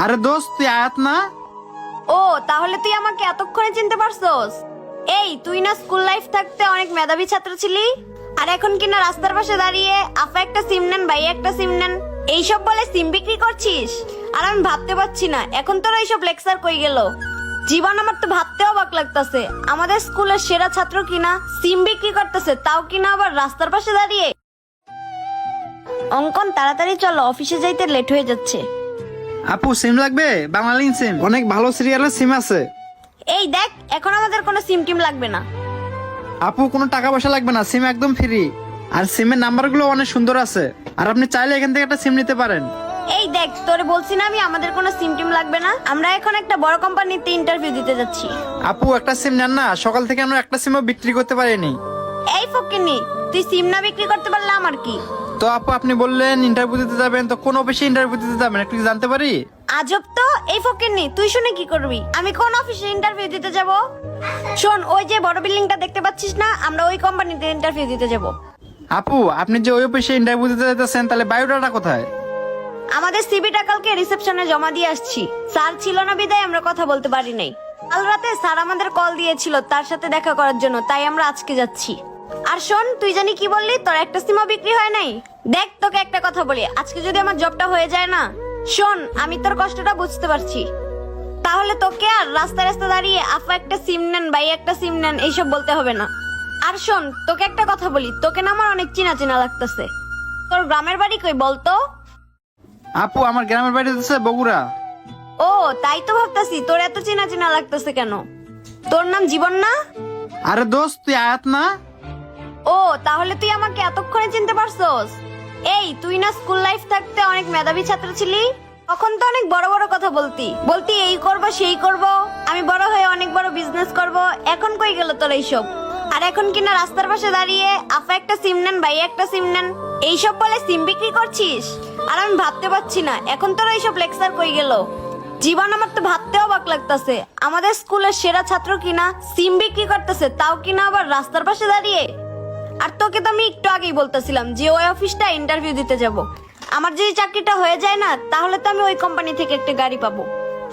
আরে দোস্ত, তুই আয়াত না? ও তাহলে তুই আমাকে এতক্ষণে চিনতে পারছস? এই তুই না স্কুল লাইফ থাকতে অনেক মেধাবী ছাত্র ছিলি, আর এখন কিনা রাস্তার পাশে দাঁড়িয়ে আপা একটা সিম নেন ভাই একটা সিম নেন এইসব বলে সিম বিক্রি করছিস। আর আমি ভাবতে পারছি না এখন তোর এইসব লেকচার কই গেল। জীবন আমার তো ভাবতেও অবাক লাগতেছে, আমাদের স্কুলের সেরা ছাত্র কিনা সিম বিক্রি করতেছে, তাও কিনা আবার রাস্তার পাশে দাঁড়িয়ে। অঙ্কন তাড়াতাড়ি চলো, অফিসে যাইতে লেট হয়ে যাচ্ছে। আপু সিম লাগবে? বাংলালিংক সিম, অনেক ভালো সিরিয়ালের সিম আছে। এই দেখ, এখন আমাদের কোনো সিম টিম লাগবে না। আপু কোনো টাকা পয়সা লাগবে না, সিম একদম ফ্রি। আর সিমের নাম্বারগুলো অনেক সুন্দর আছে, আর আপনি চাইলে এখান থেকে একটা সিম নিতে পারেন। এই দেখ, তোরে বলছি না আমি আমাদের কোনো সিম টিম লাগবে না, আমরা এখন একটা বড় কোম্পানিতে ইন্টারভিউ দিতে যাচ্ছি। আপু একটা সিম নেন না, সকাল থেকে আমরা একটা সিমও বিক্রি করতে পারিনি। এই ফকিন্নি, তুই সিম না বিক্রি করতে পারলে আমার কি? তো আপু আপনি বললেন ইন্টারভিউ দিতে যাবেন, তো কোন অফিসে ইন্টারভিউ দিতে যাবেন একটু কি জানতে পারি? আজব তো। এই ফকিন্নি, তুই শুনে কি করবি? আমি কোন অফিসে ইন্টারভিউ দিতে যাব? শোন, ওই যে বড় বিল্ডিংটা দেখতে পাচ্ছিস না, আমরা ওই কোম্পানিতে ইন্টারভিউ দিতে যাব। আপু আপনি যে ওই অফিসে ইন্টারভিউ দিতে যেতেছেন, তাহলে বায়োডাটা কোথায়? আমাদের সিভিটা কালকে রিসেপশনে জমা দিয়ে আসছি, স্যার ছিল না বিদায় আমরা কথা বলতে পারি নাই। কাল রাতে স্যার আমাদের কল দিয়েছিল তার সাথে দেখা করার জন্য, তাই আমরা আজকে যাচ্ছি। আর শোন, তুই জানি কি বললি, তোর একটা সিমও বিক্রি হয় নাই। দেখ, তোকে একটা কথা বলি, আজকে যদি আমার জবটা হয়ে যায় না, শোন আমি তোর কষ্টটা বুঝতে পারছি, তাহলে তোকে আর রাস্তায় রাস্তায় দাঁড়িয়ে আপা একটা সিম নেন ভাই একটা সিম নেন এইসব বলতে হবে না। আর শোন, তোকে একটা কথা বলি, তোকে না আমার অনেক চিনা চিনা লাগতেছে। তোর গ্রামের বাড়ি কই বলতো? আপু আমার গ্রামের বাড়ি হচ্ছে বগুড়া। ও তাই তো ভাবতাছি তোর এত চেনা চেনা লাগতেছে কেন। তোর নাম জীবন না? আরে দোস্ত, তুই আয়াত না? ও তাহলে তুই আমাকে এতক্ষণে চিনতে পারছস? এই তুই না স্কুল লাইফ থাকতে অনেক মেধাবী ছাত্র ছিলি, তখন তো অনেক বড় বড় কথা বলতি বলতি এই করব সেই করব, আমি বড় হয়ে অনেক বড় বিজনেস করব। এখন কই গেল তোর এইসব? আর এখন কিনা রাস্তার পাশে দাঁড়িয়ে আপা একটা সিম নেন ভাই একটা সিম নেন এইসব বলে সিম বিক্রি করছিস। আর আমি ভাবতে পারছি না এখন তোর এইসব লেকচার কই গেল। জীবন আমার তো ভাবতেও অবাক লাগতেছে, আমাদের স্কুলের সেরা ছাত্র কিনা সিম বিক্রি করতেছে, তাও কিনা আবার রাস্তার পাশে দাঁড়িয়ে। আর তোকে তো আমি একটু আগেই বলতেছিলাম যে ওই অফিসটা ইন্টারভিউ দিতে যাব। আমার যদি চাকরিটা হয়ে যায় না, তাহলে তো আমি ওই কোম্পানি থেকে একটা গাড়ি পাবো,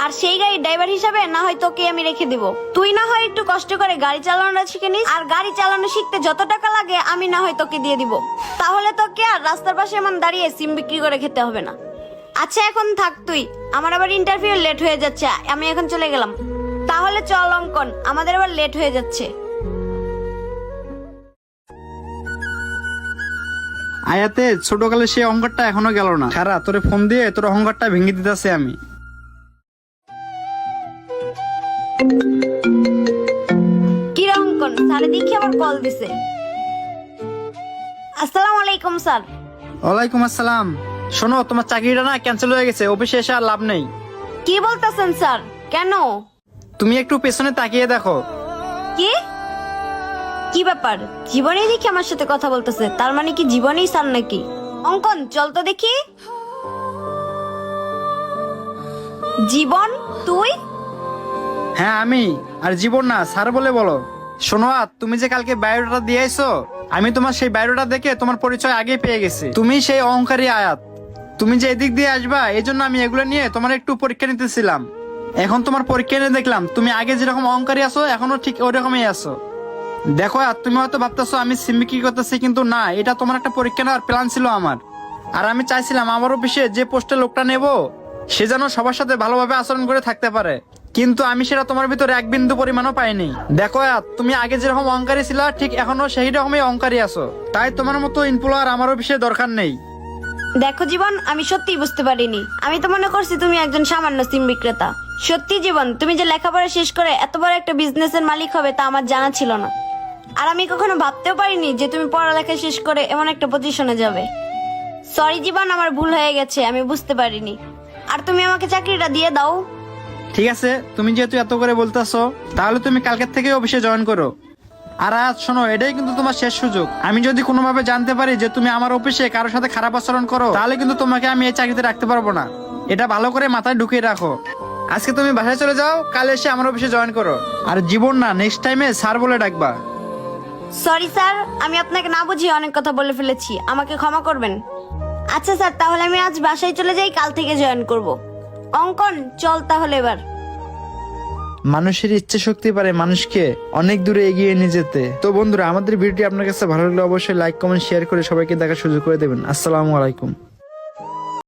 আর সেই গাড়ির ড্রাইভার হিসাবে না হয় তোকে আমি রেখে দিব। তুই না হয় একটু কষ্ট করে গাড়ি চালানোটা শিখে নিস, আর গাড়ি চালানো শিখতে যত টাকা লাগে আমি না হয় তোকে দিয়ে দিব, তাহলে তোকে আর রাস্তার পাশে এমন দাঁড়িয়ে সিম বিক্রি করে খেতে হবে না। আচ্ছা এখন থাক তুই, আমার আবার ইন্টারভিউ লেট হয়ে যাচ্ছে, আমি এখন চলে গেলাম। তাহলে চল অঙ্কন, আমাদের আবার লেট হয়ে যাচ্ছে। আয়াতে ছোটকালে সেই অহংকারটা এখনো গেল না, খারা তোরে ফোন দিয়ে তোর অহংকারটা ভেঙে দিতেছে আমি। কি রে অঙ্কন, স্যার দেখি আবার কল দিছে। আসসালামু আলাইকুম স্যার। ওয়ালাইকুম আসসালাম। শোনো, তোমার চাকরিটা না ক্যান্সেল হয়ে গেছে, অফিসে এসে আর লাভ নেই। কি বলতেছেন স্যার? কেন? তুমি একটু পেছনে তাকিয়ে দেখো। কি কি ব্যাপার? জীবনেই দেখি আমার সাথে কথা বলতেছে, তার মানে কি জীবনেই স্যার নাকি? অঙ্কন চল তো দেখি। জীবন তুই? হ্যাঁ আমি। আর জীবন না, স্যার বলে বলো। শোনো তুমি যে কালকে বায়োডাটা দিয়ে আইছো, আমি তোমার সেই বায়োডাটা দেখে তোমার পরিচয় আগেই পেয়ে গেছি। তুমি সেই অহংকারী আয়াত। তুমি যে এদিক দিয়ে আসবা এই জন্য আমি এগুলো নিয়ে তোমার একটু পরীক্ষা নিতেছিলাম। এখন তোমার পরীক্ষা নিয়ে দেখলাম তুমি আগে যেরকম অহংকারী আছো এখনো ঠিক ওই রকমই আছো। দেখো তুমি হয়তো ভাবতেছো আমি সিম বিক্রি করতেছি, কিন্তু না, এটা তোমার একটা পরীক্ষা নেওয়ার প্ল্যান ছিল আমার। আর আমি চাইছিলাম আমার অফিসে যে পোস্টে লোকটা নেব সে যেন সবার সাথে ভালোভাবে আচরণ করে থাকতে পারে, কিন্তু আমি সেটা তোমার ভিতরে এক বিন্দু পরিমাণও পাইনি। দেখো তুমি আগে যেরকম অহংকারী ছিলা ঠিক এখনো সেই রকমই অহংকারী আছো, তাই তোমার মতো ইনফ্লুয়ার আমার অফিসে দরকার নেই। দেখো জীবন, আমি সত্যিই বুঝতে পারিনি, আমি তো মনে করছি তুমি একজন সামান্য সিম বিক্রেতা। সত্যি জীবন, তুমি যে লেখাপড়া শেষ করে এত বড় একটা বিজনেসের মালিক হবে তা আমার জানা ছিল না। আর আমি কখনো ভাবতেও পারিনি যে তুমি পড়ালেখা শেষ করে এমন একটা পজিশনে যাবে। সরি জীবন, আমার ভুল হয়ে গেছে, আমি বুঝতে পারিনি। আর তুমি আমাকে চাকরিটা দিয়ে দাও। ঠিক আছে, তুমি যেহেতু এত করে বলতেছো তাহলে তুমি কালকের থেকে অফিসে জয়েন করো। আর আজ শোনো, এটাই কিন্তু তোমার শেষ সুযোগ। আমি যদি কোনোভাবে জানতে পারি যে তুমি আমার অফিসে কারোর সাথে খারাপ আচরণ করো, তাহলে কিন্তু তোমাকে আমি এই চাকরিতে রাখতে পারবো না। এটা ভালো করে মাথায় ঢুকিয়ে রাখো। আজকে তুমি বাসায় চলে যাও, কাল এসে আমার অফিসে জয়েন করো। আর জীবন না, নেক্সট টাইমে স্যার বলে ডাকবা। সরি স্যার, আমি আপনাকে না বুঝিয়ে অনেক কথা বলে ফেলেছি, আমাকে ক্ষমা করবেন। আচ্ছা স্যার, তাহলে আমি আজ বাসায় চলে যাই, কাল থেকে জয়েন করব। অঙ্কন চল তাহলে এবার। মানুষের ইচ্ছে শক্তি পারে মানুষকে অনেক দূরে এগিয়ে নিয়ে যেতে। তো বন্ধুরা, আমাদের ভিডিওটি আপনার কাছে ভালো লাগলে অবশ্যই লাইক কমেন্ট শেয়ার করে সবাইকে দেখার সুযোগ করে দেবেন। আসসালামু আলাইকুম।